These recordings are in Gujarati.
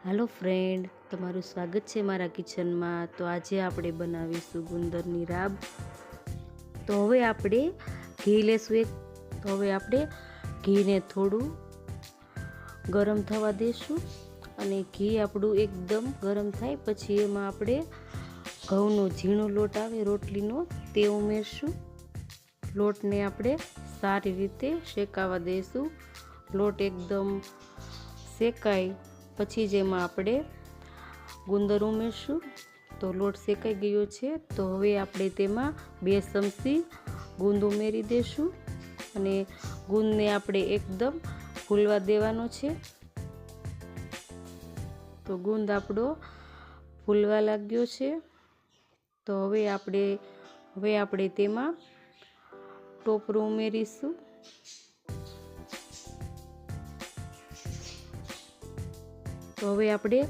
हेलो फ्रेंड, तमारू स्वागत है मारा किचन में। तो आज આપણે બનાવીશું ગુંદરની રાબ। તો હવે આપણે ઘી લેશું એક। તો હવે આપણે ઘીને થોડું ગરમ થવા દેશું અને ઘી આપણું એકદમ ગરમ થાય પછી એમાં આપણે ઘઉંનો ઝીણો લોટ આવે રોટલીનો તે ઉમેરશું। લોટને આપણે સારી રીતે શેકાવા દઈશું। લોટ એકદમ શેકાય પછી જેમાં આપણે ગુંદર ઉમેરશું। તો લોટ શેકાઈ ગયો છે તો હવે આપણે તેમાં 2 ચમચી ગુંદ ઉમેરી દેશું અને ગુંદને આપણે એકદમ ફૂલવા દેવાનો છે। તો ગુંદ આપણો ફૂલવા લાગ્યો છે તો હવે આપણે તેમાં ટોપરું ઉમેરીશું। તો હવે આપણે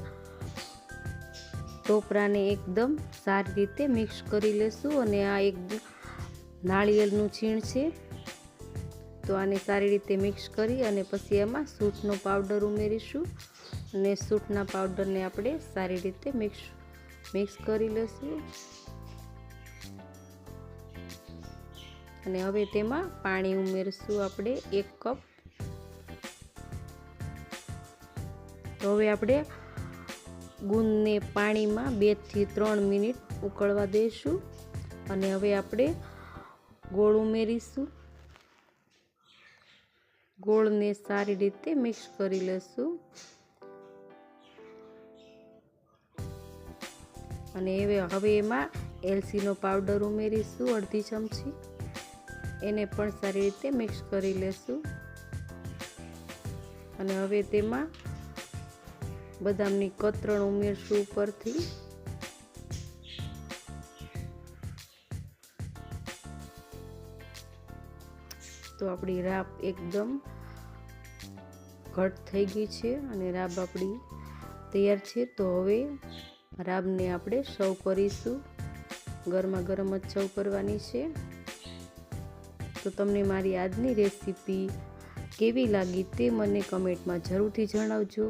ટોપરાને એકદમ સારી રીતે મિક્સ કરી લેશું અને આ એક નાળિયેરનું છીણ છે તો આને સારી રીતે મિક્સ કરી અને પછી એમાં સૂંઠનો પાવડર ઉમેરીશું અને સૂંઠના પાવડરને આપણે સારી રીતે મિક્સ કરી લેશું અને હવે તેમાં પાણી ઉમેરશું આપણે 1 કપ। તો હવે આપણે ગુંદને પાણીમાં 2 થી 3 મિનિટ ઉકળવા દઈશું અને હવે આપણે ગોળ ઉમેરીશું। ગોળને સારી રીતે મિક્સ કરી લેશું અને હવે એમાં એલચીનો પાવડર ઉમેરીશું 1/2 ચમચી। એને પણ સારી રીતે મિક્સ કરી લેશું અને હવે તેમાં બદામની કતરણ ઉમેરશું ઉપરથી। તો આપણી રાબ એકદમ ઘટ થઈ ગઈ છે અને રાબ આપણી તૈયાર છે। તો હવે રાબને આપણે સર્વ કરીશું। ગરમા ગરમ જ સર્વ કરવાની છે। તો તમને મારી આજની રેસીપી કેવી લાગી તે મને કમેન્ટમાં જરૂરથી જણાવજો।